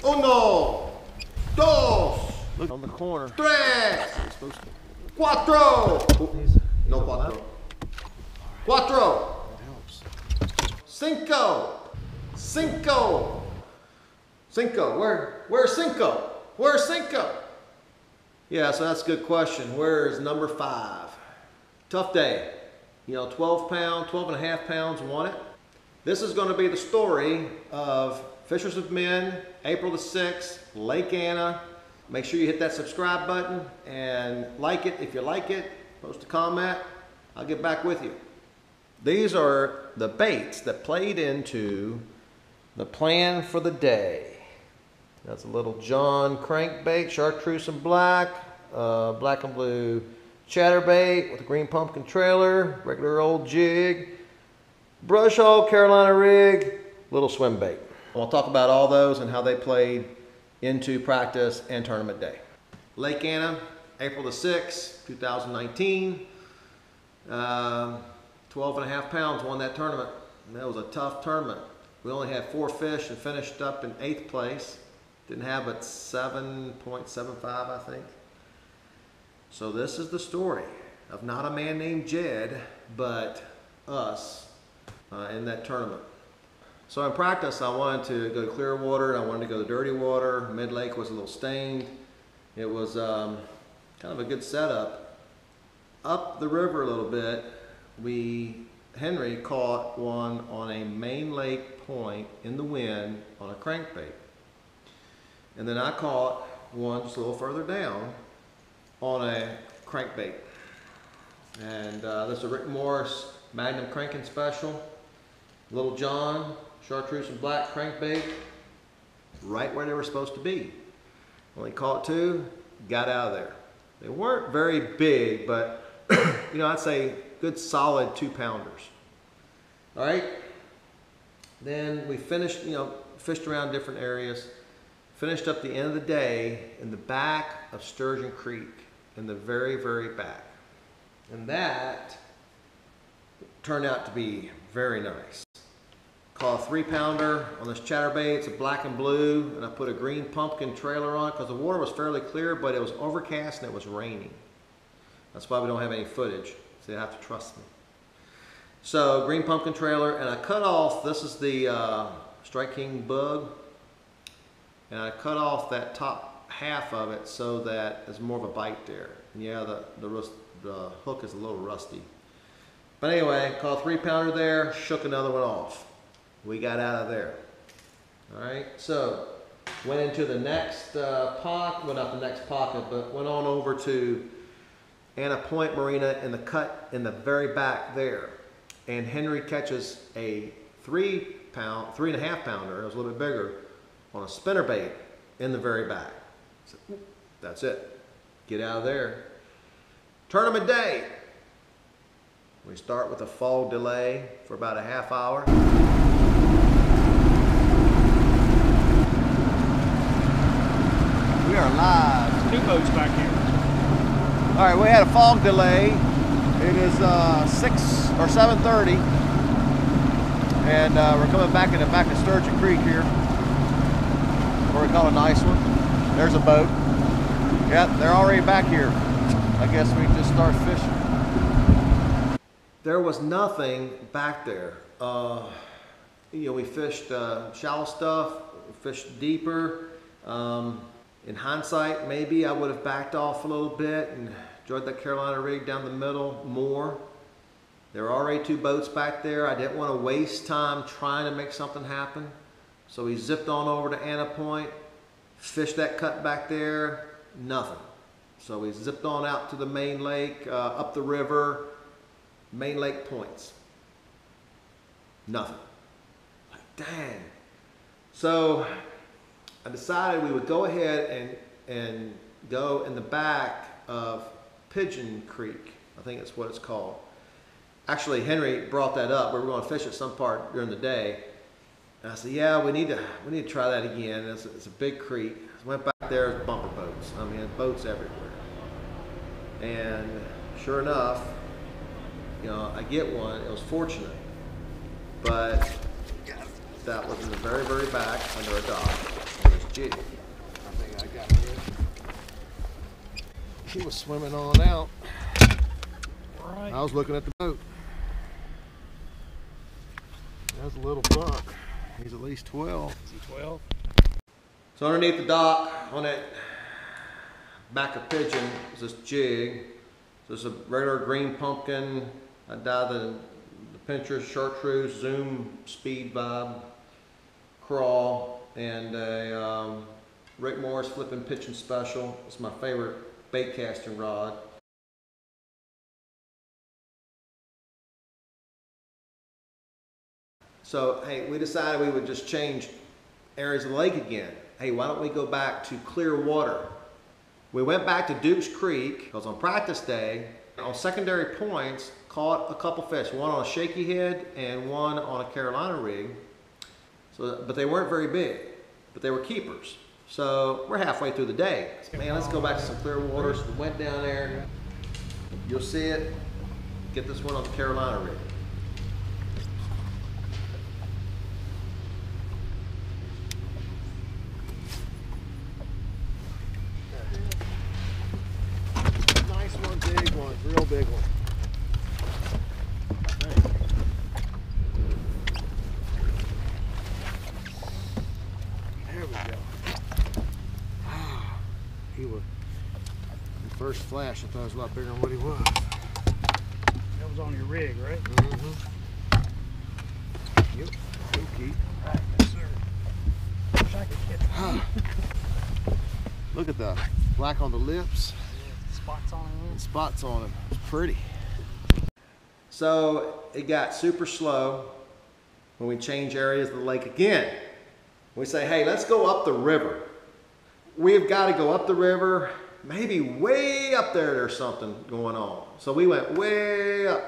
Uno, dos, Look on the corner. tres, cuatro. No cuatro. Cuatro. Cinco. Cinco. Cinco. Where's Cinco? Where's Cinco? Yeah, so that's a good question. Where's number 5? Tough day. You know, 12 and a half pounds won it. This is going to be the story of Fishers of Men, April the 6th, Lake Anna. Make sure you hit that subscribe button and like it if you like it. Post a comment. I'll get back with you. These are the baits that played into the plan for the day. That's a little John crankbait, chartreuse and black, black and blue chatterbait with a green pumpkin trailer, regular old jig, brush hog, Carolina rig, little swim bait. We'll talk about all those and how they played into practice and tournament day. Lake Anna, April the 6th, 2019. 12 and a half pounds won that tournament. And that was a tough tournament. We only had 4 fish and finished up in 8th place. Didn't have but 7.75, I think. So this is the story of not a man named Jed, but us in that tournament. So in practice, I wanted to go to clear water, and I wanted to go to dirty water. Mid-lake was a little stained. It was kind of a good setup. Up the river a little bit, Henry caught one on a main lake point in the wind on a crankbait. And then I caught one just a little further down on a crankbait. And this is a Rick Morris Magnum Cranking Special. Little John, chartreuse and black crankbait, right where they were supposed to be. Only caught 2, got out of there. They weren't very big, but you know, I'd say good solid 2-pounders. All right. Then we finished, you know, fished around different areas. Finished up the end of the day in the back of Sturgeon Creek, in the very, very back. And that turned out to be very nice. Caught a 3-pounder on this chatterbait. It's a black and blue, and I put a green pumpkin trailer on it because the water was fairly clear, but it was overcast and it was raining. That's why we don't have any footage, so you have to trust me. So green pumpkin trailer, and I cut off, this is the Strike King bug, and I cut off that top half of it so that there's more of a bite there. And yeah, the hook is a little rusty. But anyway, caught a 3-pounder there, shook another one off. We got out of there. All right, so went into the next pocket, well not the next pocket, but went on over to Anna Point Marina in the cut in the very back there. And Henry catches a 3.5 pounder, it was a little bit bigger, on a spinnerbait in the very back. So, that's it. Get out of there. Tournament day. We start with a fog delay for about a half hour. We are live. 2 boats back here. All right, we had a fog delay. It is 6 or 7:30, and we're coming back in the back of Sturgeon Creek here. What we call a nice one. There's a boat. Yep, they're already back here. I guess we can just start fishing. There was nothing back there. You know, we fished shallow stuff, fished deeper. In hindsight, maybe I would have backed off a little bit and enjoyed that Carolina rig down the middle more. There were already 2 boats back there. I didn't want to waste time trying to make something happen. So we zipped on over to Anna Point, fished that cut back there, nothing. So we zipped on out to the main lake, up the river, main lake points. Nothing. Like, dang. So I decided we would go ahead and go in the back of Pigeon Creek. I think that's what it's called. Actually, Henry brought that up. We were going to fish at some part during the day. And I said, yeah, we need to try that again. It's a big creek. So went back there, there's bumper boats. I mean, boats everywhere. And sure enough, you know, I get one. It was fortunate. But that was in the very, very back under a dock. There's jig. I think I got it. He was swimming on out. Right. I was looking at the boat. That's a little buck. He's at least 12. Is he 12? So underneath the dock on that back of pigeon is this jig. So it's a regular green pumpkin. I dyed the Pinterest chartreuse zoom speed vibe crawl and a Rick Morris flipping pitching special. It's my favorite bait casting rod. So hey, we decided we would just change areas of the lake again. Hey, why don't we go back to clear water? We went back to Duke's Creek because on practice day, on secondary points, caught a couple fish, one on a shaky head and one on a Carolina rig. So, but they weren't very big, but they were keepers. So we're halfway through the day. Man, let's go back to some clear water. So we went down there. You'll see it. Get this one on the Carolina rig. Nice one, big one, real big one. There we go. He was, the first flash, I thought it was a lot bigger than what he was. That was on your rig, right? Mm-hmm. Yep. Okay. Right, yes, sir. Wish I could get that. Look at the black on the lips. Yeah, spots on him. And spots on him. It's pretty. So it got super slow when we change areas of the lake again. We say, hey, let's go up the river. We've got to go up the river. Maybe way up there there's something going on. So we went way up.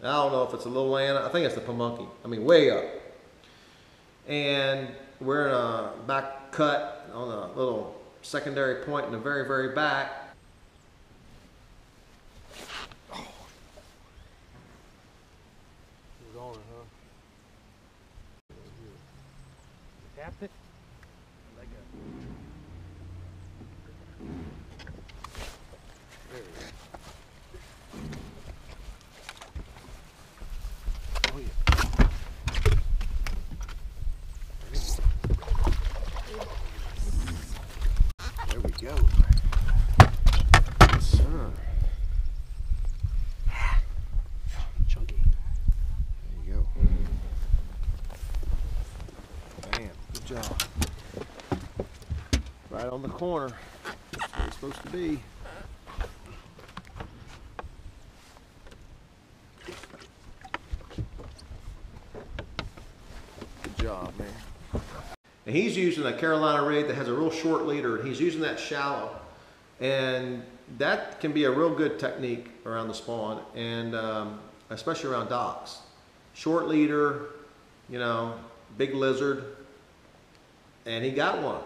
I don't know if it's a little land. I think it's the Pamunkey. I mean, way up. And we're in a back cut on a little secondary point in the very, very back. Oh. It was on it, huh? Tapped it? Let go. There we go. Oh yeah. There we go. Yes, sir. Chunky. There you go. Bam. Good job. Right on the corner. That's where it's supposed to be. Good job, man. And he's using a Carolina rig that has a real short leader, and he's using that shallow. And that can be a real good technique around the spawn, and especially around docks. Short leader, you know, big lizard, and he got one.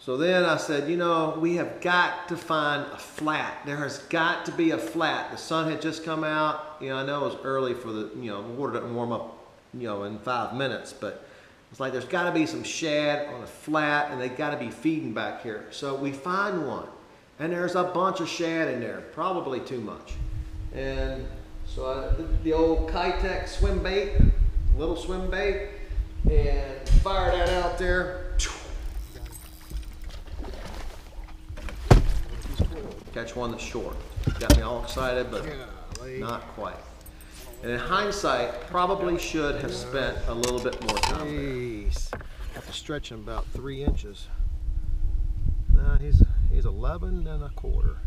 So then I said, you know, we have got to find a flat. There has got to be a flat. The sun had just come out. You know, I know it was early for the, you know, the water doesn't warm up, you know, in 5 minutes, but it's like there's got to be some shad on a flat, and they got to be feeding back here. So we find one, and there's a bunch of shad in there, probably too much. And so I did the old Kitech swim bait, little swim bait, and fire that out there. Catch one that's short. Got me all excited, but not quite. And in hindsight, probably should have spent a little bit more time there. Have to stretch him about 3 inches. No, he's 11 1/4.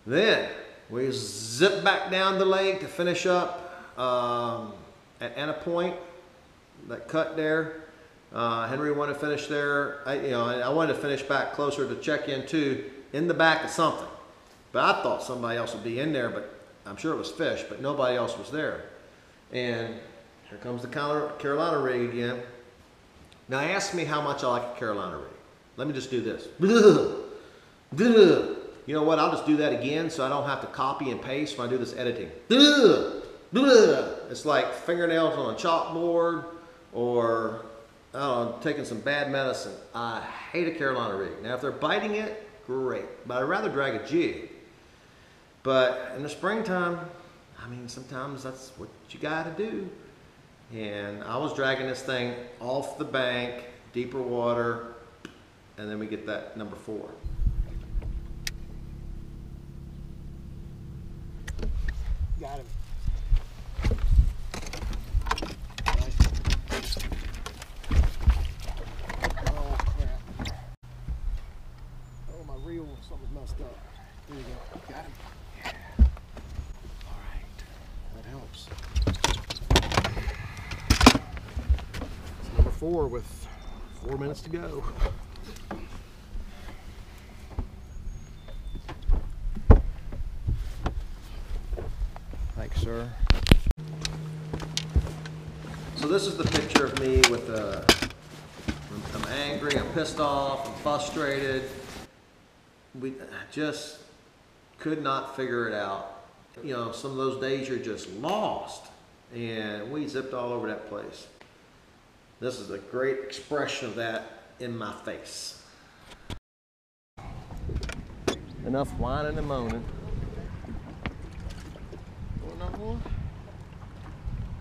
Then we zip back down the lake to finish up at Anna Point, that cut there. Henry wanted to finish there. I wanted to finish back closer to check in too, in the back of something. But I thought somebody else would be in there, but I'm sure it was fish, but nobody else was there. And here comes the Carolina rig again. Now ask me how much I like a Carolina rig. Let me just do this. You know what, I'll just do that again so I don't have to copy and paste when I do this editing. It's like fingernails on a chalkboard, or I don't know, taking some bad medicine. I hate a Carolina rig. Now if they're biting it, great, but I'd rather drag a jig. But in the springtime, I mean, sometimes that's what you gotta do. And I was dragging this thing off the bank, deeper water, and then we get that number 4. Got him. Oh crap. Oh, my reel, something's messed up. There you go. Got him. Yeah. All right. That helps. It's number 4 with 4 minutes to go. Thanks, sir. So this is the picture of me with I'm angry, I'm pissed off, I'm frustrated. We just could not figure it out. You know, some of those days you're just lost, and we zipped all over that place. This is a great expression of that in my face. Enough whining and moaning. Another one.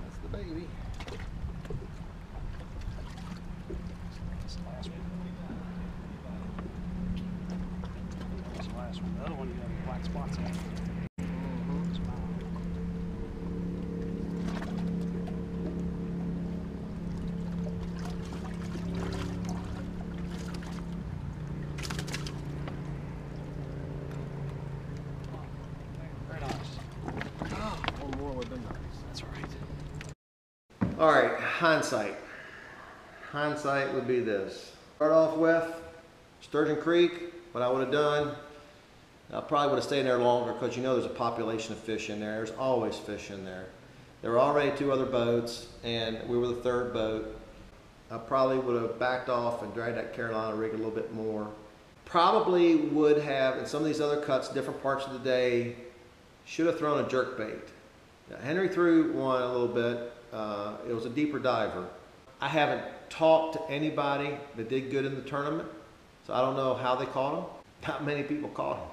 That's the baby. That's the last one. That's the last one. The other one you have black spots on. All right, hindsight. Hindsight would be this. Start off with Sturgeon Creek. What I would have done, I probably would have stayed there longer, because you know there's a population of fish in there. There's always fish in there. There were already 2 other boats, and we were the 3rd boat. I probably would have backed off and dragged that Carolina rig a little bit more. Probably would have, in some of these other cuts, different parts of the day, should have thrown a jerkbait. Now, Henry threw one a little bit. It was a deeper diver. I haven't talked to anybody that did good in the tournament, so I don't know how they caught them. Not many people caught them.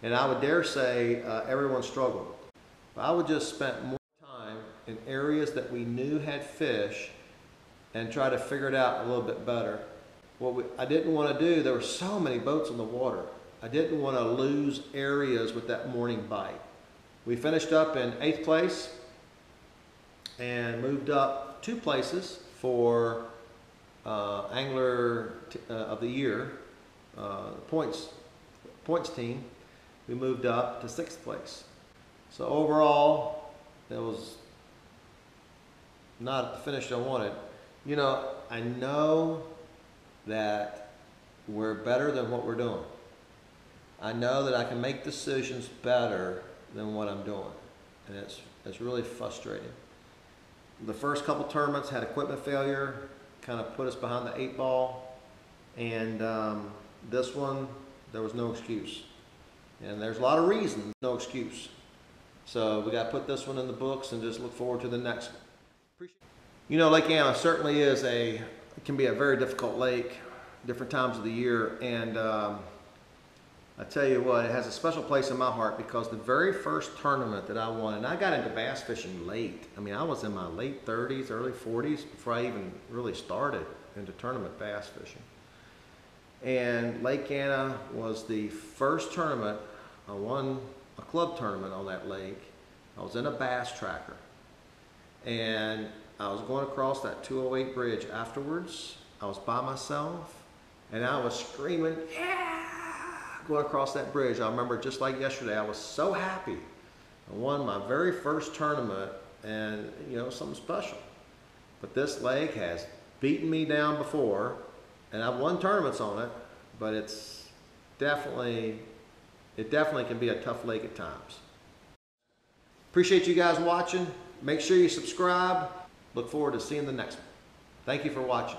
And I would dare say everyone struggled. But I would just spend more time in areas that we knew had fish and try to figure it out a little bit better. What I didn't want to do, there were so many boats on the water. I didn't want to lose areas with that morning bite. We finished up in 8th place and moved up 2 places for Angler of the Year, points team. We moved up to 6th place. So overall, it was not the finish I wanted. You know, I know that we're better than what we're doing. I know that I can make decisions better than what I'm doing, and it's really frustrating. The first couple tournaments had equipment failure, kind of put us behind the 8 ball, and this one, there was no excuse. And there's a lot of reasons, no excuse. So we got to put this one in the books and just look forward to the next one. You know, Lake Anna certainly is it can be a very difficult lake, different times of the year, and I tell you what, it has a special place in my heart, because the very first tournament that I won, and I got into bass fishing late. I mean, I was in my late 30s, early 40s before I even really started into tournament bass fishing. And Lake Anna was the first tournament. I won a club tournament on that lake. I was in a bass tracker, and I was going across that 208 bridge afterwards. I was by myself, and I was screaming, yeah! Going across that bridge. I remember just like yesterday, I was so happy. I won my very first tournament, and you know, something special. But this lake has beaten me down before, and I've won tournaments on it, but it definitely can be a tough lake at times. Appreciate you guys watching. Make sure you subscribe. Look forward to seeing the next one. Thank you for watching.